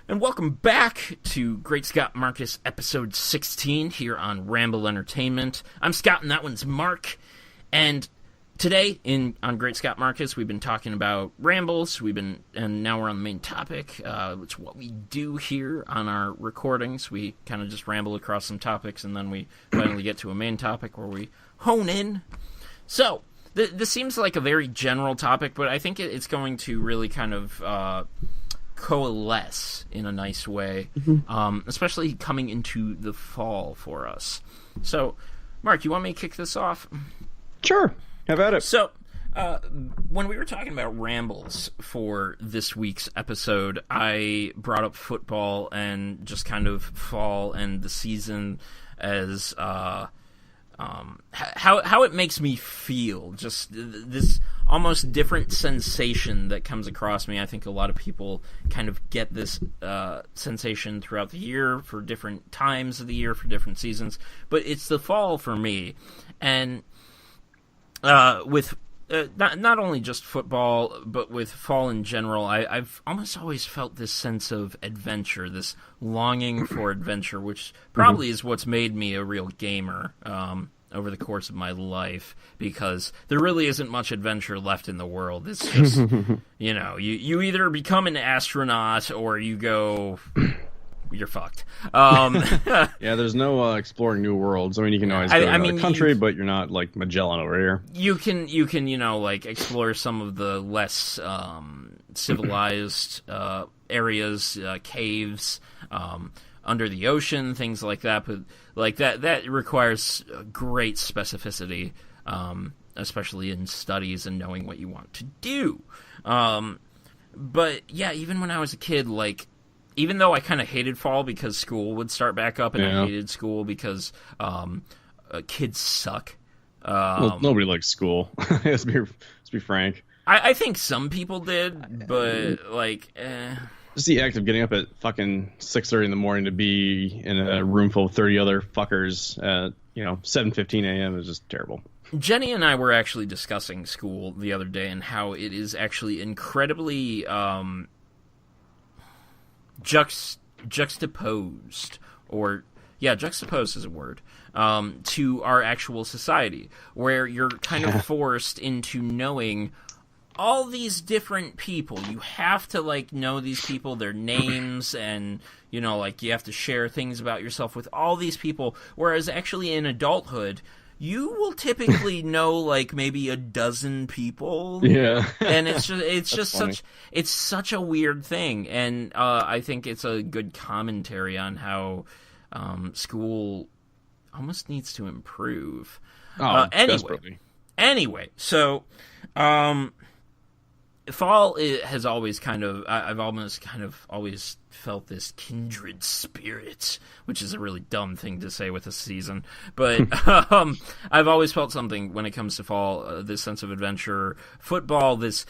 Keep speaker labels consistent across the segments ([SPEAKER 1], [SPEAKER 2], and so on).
[SPEAKER 1] And welcome back to Great Scott Marcus episode 16 here on Ramble Entertainment. I'm Scott and that one's Mark. And today on Great Scott Marcus we've been talking about rambles. And now we're on the main topic. It's what we do here on our recordings. We kind of just ramble across some topics and then we finally get to a main topic where we hone in. So, this seems like a very general topic, but I think it's going to really kind of coalesce in a nice way, especially coming into the fall for us. So, Mark, you want me to kick this off?
[SPEAKER 2] Sure. How about it?
[SPEAKER 1] So, when we were talking about rambles for this week's episode, I brought up football and just kind of fall and the season as how it makes me feel, just this almost different sensation that comes across me. I think a lot of people kind of get this sensation throughout the year for different times of the year, for different seasons, but it's the fall for me. And with not only just football, but with fall in general, I've almost always felt this sense of adventure, this longing for adventure, which probably is what's made me a real gamer over the course of my life, because there really isn't much adventure left in the world. It's just, you either become an astronaut or you go... You're fucked.
[SPEAKER 2] Yeah, there's no exploring new worlds. I mean, you can always go to another country, but you're not like Magellan over here.
[SPEAKER 1] You can explore some of the less civilized areas, caves, under the ocean, things like that. But like that requires great specificity, especially in studies and knowing what you want to do. But yeah, even when I was a kid, even though I kind of hated fall because school would start back up, and I hated school because kids suck.
[SPEAKER 2] Well, nobody likes school. Let's be frank.
[SPEAKER 1] I think some people did, but
[SPEAKER 2] Just the act of getting up at fucking 6:30 in the morning to be in a room full of 30 other fuckers at 7:15 a.m. is just terrible.
[SPEAKER 1] Jenny and I were actually discussing school the other day and how it is actually incredibly juxtaposed, juxtaposed is a word, to our actual society, where you're kind of forced into knowing all these different people. You have to, know these people, their names, and, you have to share things about yourself with all these people, whereas actually in adulthood, you will typically know maybe a dozen people.
[SPEAKER 2] Yeah.
[SPEAKER 1] And it's such a weird thing. And I think it's a good commentary on how school almost needs to improve. Anyway, so fall has always I've almost always felt this kindred spirit, which is a really dumb thing to say with a season, but I've always felt something when it comes to fall, this sense of adventure. Football, this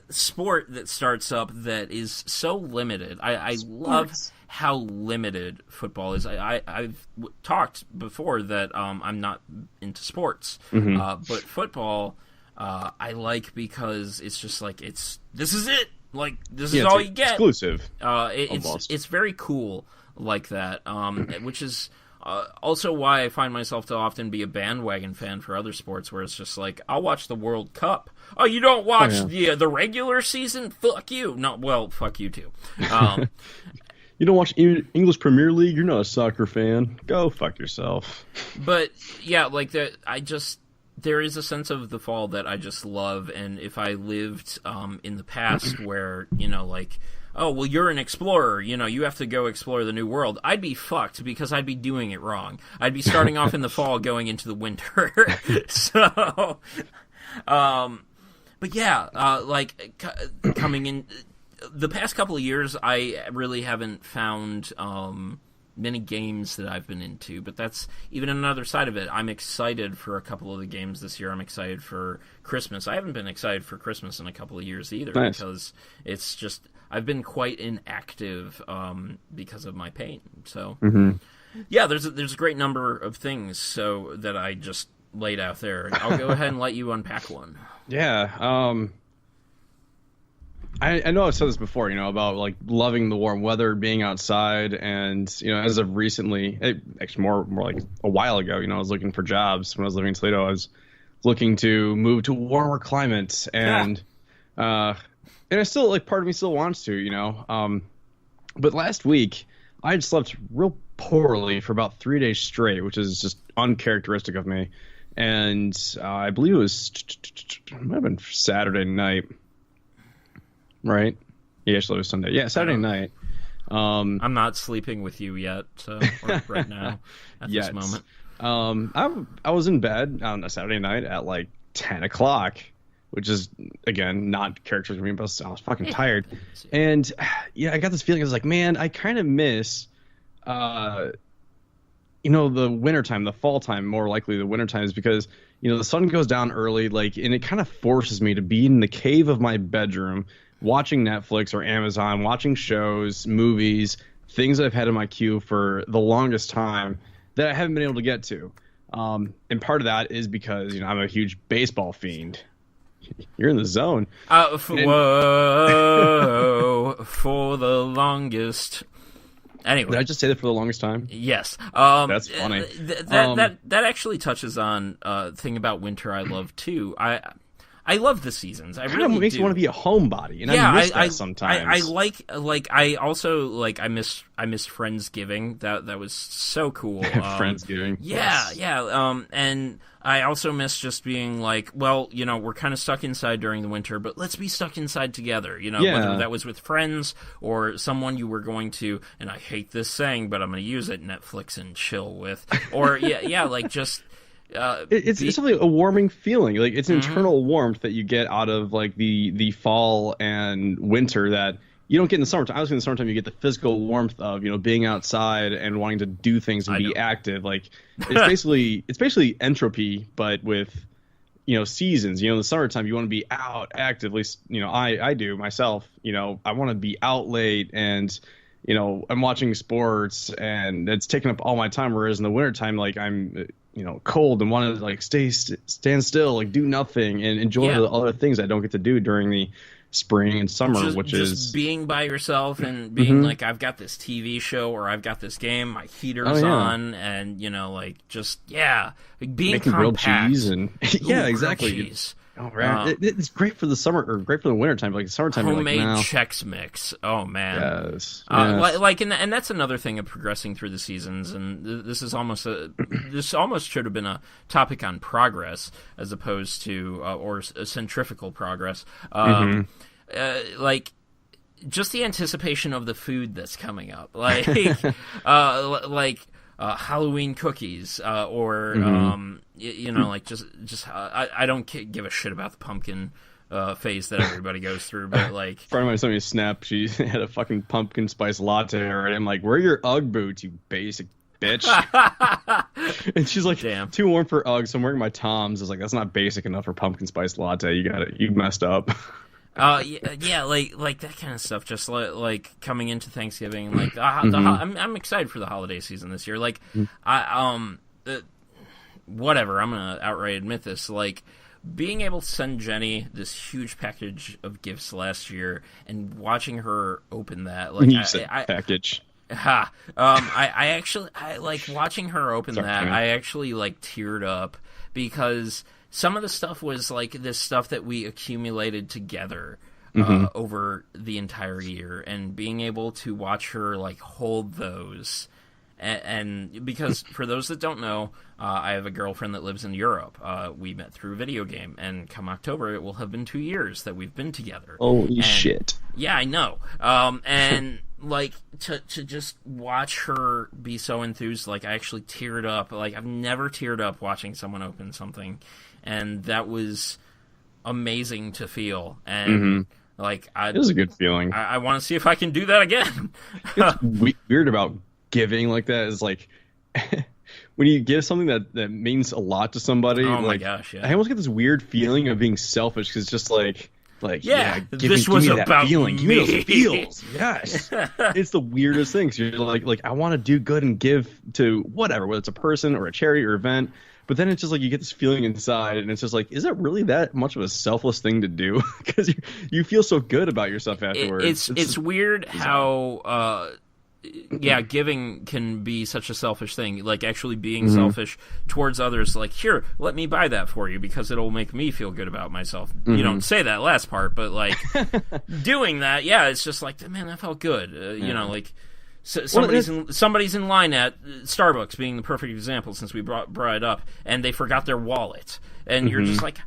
[SPEAKER 1] sport that starts up that is so limited. I love how limited football is. I've talked before that I'm not into sports, but football I like because it's just this is it. This is all you get.
[SPEAKER 2] Exclusive.
[SPEAKER 1] It's very cool like that, which is also why I find myself to often be a bandwagon fan for other sports, where it's just I'll watch the World Cup. Oh, you don't watch the regular season? Fuck you. No, well, fuck you too.
[SPEAKER 2] You don't watch English Premier League? You're not a soccer fan. Go fuck yourself.
[SPEAKER 1] But yeah, there is a sense of the fall that I just love, and if I lived in the past where, oh, well, you're an explorer, you have to go explore the new world, I'd be fucked because I'd be doing it wrong. I'd be starting off in the fall going into the winter. So, but yeah, coming in the past couple of years, I really haven't found many games that I've been into, but that's even another side of it. I'm excited for a couple of the games this year. I'm excited for Christmas. I haven't been excited for Christmas in a couple of years either, because it's just, I've been quite inactive because of my pain. So, yeah, there's a great number of things that I just laid out there. I'll go ahead and let you unpack one.
[SPEAKER 2] Yeah, I know I've said this before, about like loving the warm weather, being outside, and as of recently, actually more like a while ago, I was looking for jobs when I was living in Toledo. I was looking to move to a warmer climate, and I still, like, part of me still wants to, but last week I had slept real poorly for about 3 days straight, which is just uncharacteristic of me, and I believe it might have been Saturday night. Right. Yeah, actually it was Sunday. Yeah, Saturday night.
[SPEAKER 1] I'm not sleeping with you yet, or right now at this moment.
[SPEAKER 2] I was in bed on a Saturday night at like 10 o'clock, which is, again, not characteristic of me, but I was fucking tired. And I got this feeling. I was like, man, I kind of miss, the wintertime, the fall time, more likely the wintertime, is because, the sun goes down early, like, and it kind of forces me to be in the cave of my bedroom, watching Netflix or Amazon, watching shows, movies, things that I've had in my queue for the longest time that I haven't been able to get to. And part of that is because, I'm a huge baseball fiend. You're in the zone.
[SPEAKER 1] For the longest. Anyway.
[SPEAKER 2] Did I just say that for the longest time?
[SPEAKER 1] Yes.
[SPEAKER 2] That's funny.
[SPEAKER 1] That actually touches on a thing about winter I love, too. I love the seasons. I really
[SPEAKER 2] makes
[SPEAKER 1] do.
[SPEAKER 2] you want to be a homebody, and I miss that sometimes.
[SPEAKER 1] I miss Friendsgiving. That was so cool.
[SPEAKER 2] Friendsgiving.
[SPEAKER 1] Yeah. And I also miss just being like, well, we're kind of stuck inside during the winter, but let's be stuck inside together. Whether that was with friends or someone you were going to, and I hate this saying, but I'm going to use it, Netflix and chill with, or like just.
[SPEAKER 2] It's something, a warming feeling, like it's an internal warmth that you get out of like the fall and winter that you don't get in the summertime. Obviously, in the summertime you get the physical warmth of being outside and wanting to do things and be active. Like it's basically entropy, but with seasons. In the summertime you want to be out active. At least I do myself. I want to be out late and. I'm watching sports and it's taking up all my time. Whereas in the wintertime, like I'm, cold and want to like stand still, like do nothing and enjoy the other things I don't get to do during the spring and summer, which is
[SPEAKER 1] being by yourself and being like, I've got this TV show or I've got this game, my heater's on, and being
[SPEAKER 2] making
[SPEAKER 1] compact.
[SPEAKER 2] grilled cheese and exactly.
[SPEAKER 1] Cheese.
[SPEAKER 2] Oh, right. It's great for the summer or great for the wintertime. Like the summertime,
[SPEAKER 1] homemade
[SPEAKER 2] like,
[SPEAKER 1] Chex Mix. Oh man.
[SPEAKER 2] Yes.
[SPEAKER 1] And that's another thing of progressing through the seasons. And this is this almost should have been a topic on progress as opposed to or a centrifugal progress. Like just the anticipation of the food that's coming up, like Halloween cookies, or like just I don't give a shit about the pumpkin phase that everybody goes through, but like,
[SPEAKER 2] a friend of mine sent me a snap. She had a fucking pumpkin spice latte, and I'm like, "Where are your UGG boots, you basic bitch?" And she's like,
[SPEAKER 1] "Damn,
[SPEAKER 2] too warm for UGG, so I'm wearing my Toms." I was like, "That's not basic enough for pumpkin spice latte. You got it. You messed up."
[SPEAKER 1] Like that kind of stuff. Just like coming into Thanksgiving, like I'm excited for the holiday season this year. Like, whatever. I'm gonna outright admit this. Like, being able to send Jenny this huge package of gifts last year and watching her open that, like,
[SPEAKER 2] package.
[SPEAKER 1] I like watching her open that. I actually like teared up because. Some of the stuff was like this stuff that we accumulated together over the entire year, and being able to watch her like hold those, and because for those that don't know, I have a girlfriend that lives in Europe. We met through a video game, and come October it will have been 2 years that we've been together.
[SPEAKER 2] Holy shit!
[SPEAKER 1] Yeah, I know. And like to just watch her be so enthused, like I actually teared up. Like I've never teared up watching someone open something. And that was amazing to feel, and like it
[SPEAKER 2] was a good feeling.
[SPEAKER 1] I want to see if I can do that again.
[SPEAKER 2] It's weird about giving like that is like when you give something that means a lot to somebody.
[SPEAKER 1] Oh
[SPEAKER 2] like,
[SPEAKER 1] my gosh! Yeah.
[SPEAKER 2] I almost get this weird feeling of being selfish because it's just like Like,
[SPEAKER 1] this was
[SPEAKER 2] give me
[SPEAKER 1] about
[SPEAKER 2] that feeling.
[SPEAKER 1] me.
[SPEAKER 2] Give me those feels. Yes. It's the weirdest thing. So you're like, I want to do good and give to whatever, whether it's a person or a charity or event. But then it's just like you get this feeling inside, and it's just like, is it really that much of a selfless thing to do? Because you feel so good about yourself afterwards.
[SPEAKER 1] It's weird how giving can be such a selfish thing. Like actually being selfish towards others. Like, here, let me buy that for you because it'll make me feel good about myself. You don't say that last part, but like doing that, it's just like, man, that felt good. You know, like. So somebody's in line at Starbucks, being the perfect example since we brought it up, and they forgot their wallet, and you're just like,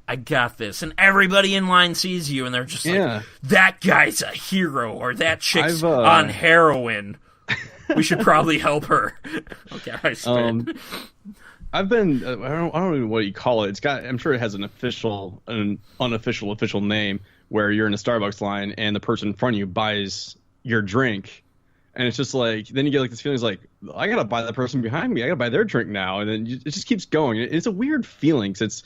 [SPEAKER 1] I got this, and everybody in line sees you, and they're just like, that guy's a hero, or that chick's on heroin. We should probably help her. Okay, I spit.
[SPEAKER 2] I've been I don't know what you call it. I'm sure it has an unofficial name where you're in a Starbucks line and the person in front of you buys your drink. And it's just like, then you get like this feeling like, I gotta buy the person behind me. I gotta buy their drink now, and then it just keeps going. It's a weird feeling, cause it's,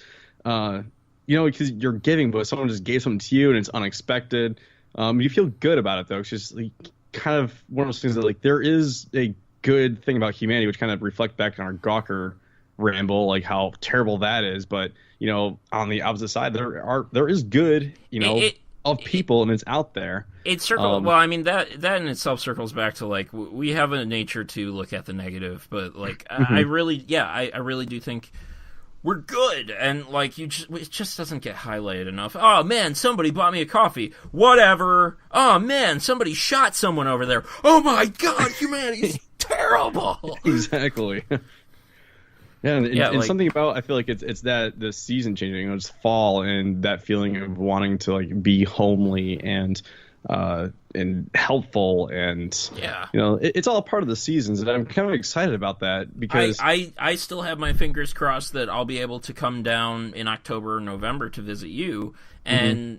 [SPEAKER 2] because you're giving, but someone just gave something to you, and it's unexpected. You feel good about it though. It's just like, kind of one of those things that like there is a good thing about humanity, which kind of reflect back on our Gawker ramble, like how terrible that is. But on the opposite side, there is good, of people, and it's out there.
[SPEAKER 1] It circles. Well, I mean that in itself circles back to like we have a nature to look at the negative, but like I really do think we're good, and like it just doesn't get highlighted enough. Oh man, somebody bought me a coffee. Whatever. Oh man, somebody shot someone over there. Oh my God, humanity's terrible.
[SPEAKER 2] Exactly. Yeah, and something about, I feel like it's that the season changing, it's fall, and that feeling of wanting to like be homely and helpful, and it's all a part of the seasons, and I'm kind of excited about that because
[SPEAKER 1] I still have my fingers crossed that I'll be able to come down in October or November to visit you and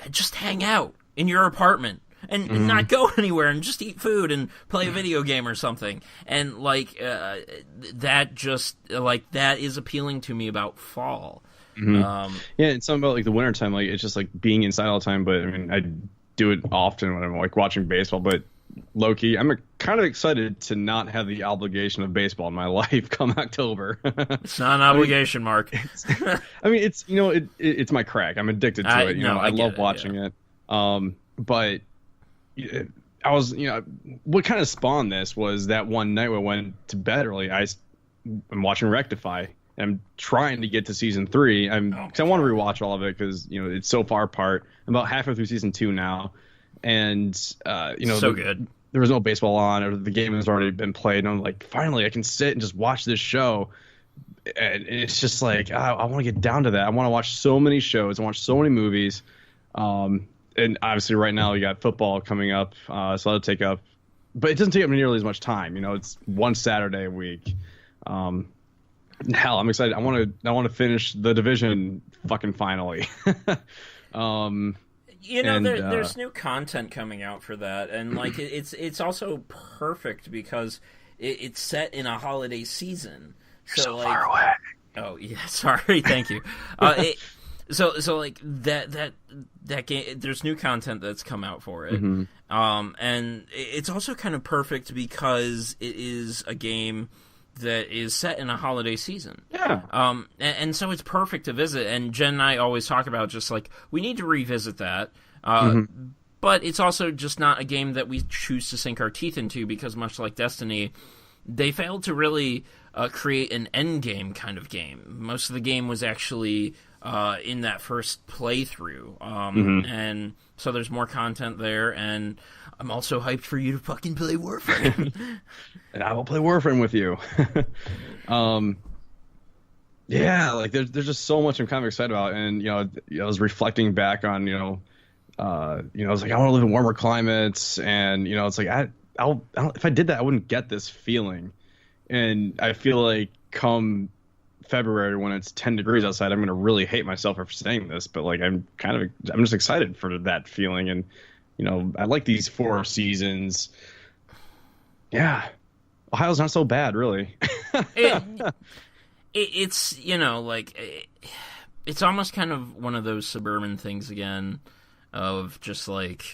[SPEAKER 1] just hang out in your apartment. And not go anywhere and just eat food and play a video game or something. And like that is appealing to me about fall.
[SPEAKER 2] And something about like the wintertime, like it's just like being inside all the time. But I mean, I do it often when I'm like watching baseball. But low key, I'm kind of excited to not have the obligation of baseball in my life come October.
[SPEAKER 1] It's not an obligation, Mark.
[SPEAKER 2] I mean, it's it's my crack. I'm addicted to it. I love watching it. But I was, what kind of spawned this was that one night when I went to bed early, I'm watching Rectify. I'm trying to get to season 3. Cause I want to rewatch all of it because, it's so far apart. I'm about halfway through season 2 now. And,
[SPEAKER 1] so good.
[SPEAKER 2] There was no baseball on, or the game has already been played. And I'm like, finally, I can sit and just watch this show. And it's just like, I want to get down to that. I want to watch so many shows. I watch so many movies. And obviously right now we got football coming up, so that'll take up, but it doesn't take up nearly as much time. It's one Saturday a week. Hell, I'm excited. I want to finish the division fucking finally.
[SPEAKER 1] There's new content coming out for that, and like it's also perfect because it's set in a holiday season.
[SPEAKER 2] You're so far away.
[SPEAKER 1] Oh yeah, sorry. Thank you. So like that game, there's new content that's come out for it, and it's also kind of perfect because it is a game that is set in a holiday season.
[SPEAKER 2] Yeah.
[SPEAKER 1] And so it's perfect to visit. And Jen and I always talk about just like we need to revisit that. But it's also just not a game that we choose to sink our teeth into because much like Destiny, they failed to really create an end game kind of game. Most of the game was actually in that first playthrough. And so there's more content there, and I'm also hyped for you to fucking play Warframe.
[SPEAKER 2] And I will play Warframe with you. Yeah, like there's just so much I'm kind of excited about, and I was reflecting back on I was like, I want to live in warmer climates, and it's like I don't, if I did that I wouldn't get this feeling, and I feel like come February when it's 10 degrees outside, I'm going to really hate myself for saying this, but like I'm just excited for that feeling, and I like these 4 seasons. Yeah, Ohio's not so bad, really.
[SPEAKER 1] It's it's almost kind of one of those suburban things again, of just like,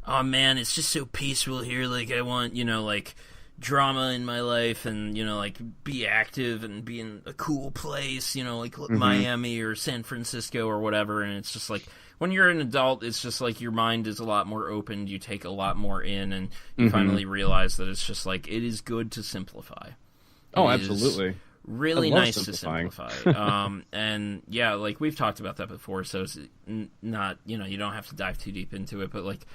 [SPEAKER 1] oh man, it's just so peaceful here. Like I want, like drama in my life, and like be active and be in a cool place, like Miami or San Francisco or whatever. And it's just like, when you're an adult, it's just like your mind is a lot more open. You take a lot more in, and you finally realize that it's just like, it is good to simplify.
[SPEAKER 2] Oh, absolutely.
[SPEAKER 1] Really nice to simplify. And yeah, like we've talked about that before, so it's not, you don't have to dive too deep into it, but like,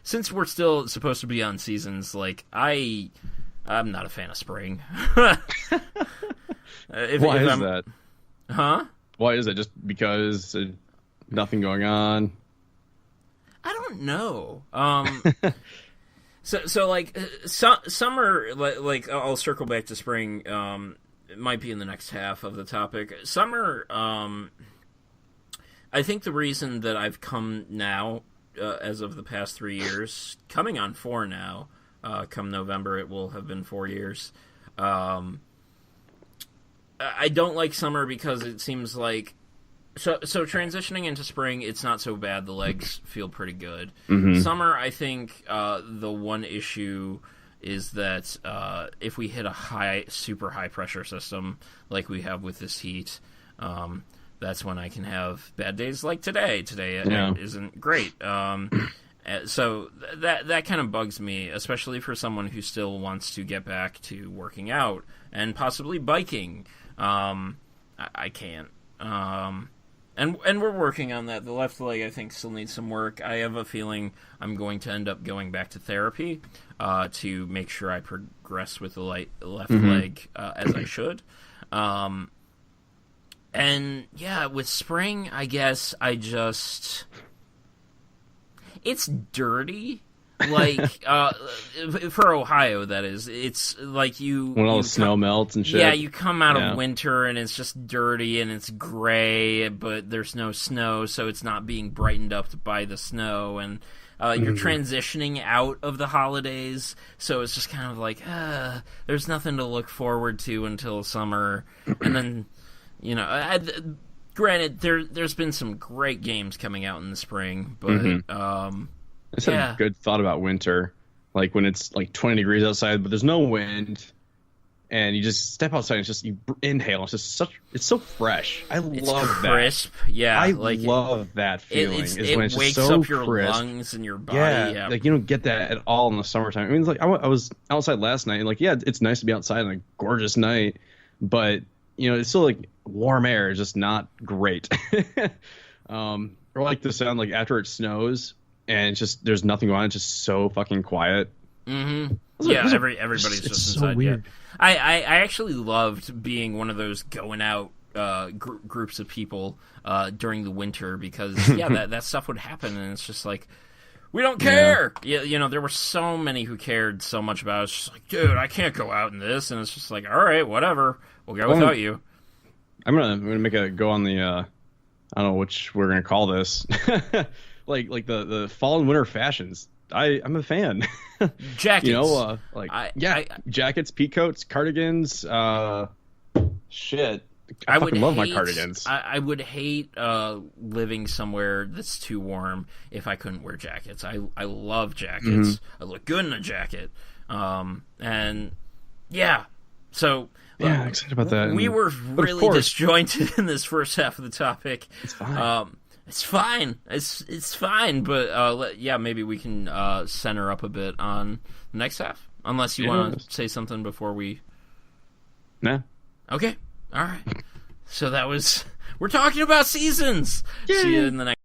[SPEAKER 1] since we're still supposed to be on seasons, like I'm not a fan of spring.
[SPEAKER 2] Why is that?
[SPEAKER 1] Huh?
[SPEAKER 2] Why is that? Just because nothing going on?
[SPEAKER 1] I don't know. So like summer, like I'll circle back to spring. It might be in the next half of the topic. Summer, I think the reason that I've come now, as of the past 3 years, coming on 4 now, come November it will have been 4 years. I don't like summer because it seems like, so transitioning into spring, it's not so bad. The legs feel pretty good. Summer, I think the one issue is that if we hit a super high pressure system like we have with this heat, that's when I can have bad days like today. Today isn't great. So that kind of bugs me, especially for someone who still wants to get back to working out and possibly biking. I can't. And we're working on that. The left leg, I think, still needs some work. I have a feeling I'm going to end up going back to therapy to make sure I progress with the left leg as I should. And yeah, with spring, I guess it's dirty. Like, for Ohio, that is. It's like when
[SPEAKER 2] all the snow melts and shit.
[SPEAKER 1] Yeah, you come out of winter and it's just dirty and it's gray, but there's no snow, so it's not being brightened up by the snow. And you're transitioning out of the holidays, so it's just kind of like, there's nothing to look forward to until summer. And then, granted, there's been some great games coming out in the spring, but...
[SPEAKER 2] I just had a good thought about winter, like when it's like 20 degrees outside, but there's no wind, and you just step outside and it's just you inhale. It's just it's so fresh. I love
[SPEAKER 1] crisp.
[SPEAKER 2] That.
[SPEAKER 1] Yeah,
[SPEAKER 2] I love that feeling.
[SPEAKER 1] It
[SPEAKER 2] when it's
[SPEAKER 1] wakes
[SPEAKER 2] just so
[SPEAKER 1] up your
[SPEAKER 2] crisp.
[SPEAKER 1] lungs and your body.
[SPEAKER 2] Yeah, like you don't get that at all in the summertime. I mean, it's like I was outside last night, and like it's nice to be outside on a gorgeous night, but it's still like warm air is just not great. Or like the sound like after it snows. And it's just, there's nothing going on. It's just so fucking quiet.
[SPEAKER 1] Yeah, everybody's just
[SPEAKER 2] so
[SPEAKER 1] inside.
[SPEAKER 2] Weird.
[SPEAKER 1] Yeah. I actually loved being one of those going out groups of people during the winter because, that stuff would happen. And it's just like, we don't care. Yeah. There were so many who cared so much about it. It's just like, dude, I can't go out in this. And it's just like, all right, whatever. We'll go without you.
[SPEAKER 2] I'm gonna make a go on the, I don't know which we're going to call this. Like the fall and winter fashions. I'm a fan.
[SPEAKER 1] Jackets.
[SPEAKER 2] Jackets, peacoats, cardigans. Shit. I
[SPEAKER 1] would
[SPEAKER 2] love my cardigans.
[SPEAKER 1] I would hate living somewhere that's too warm if I couldn't wear jackets. I love jackets. I look good in a jacket. And yeah. So
[SPEAKER 2] I'm excited about that.
[SPEAKER 1] We were really disjointed in this first half of the topic.
[SPEAKER 2] It's fine.
[SPEAKER 1] It's fine. It's fine, but maybe we can center up a bit on the next half. Unless you want to say something before we...
[SPEAKER 2] Nah.
[SPEAKER 1] Okay. All right. So we're talking about seasons.
[SPEAKER 2] Yay.
[SPEAKER 1] See you in the next...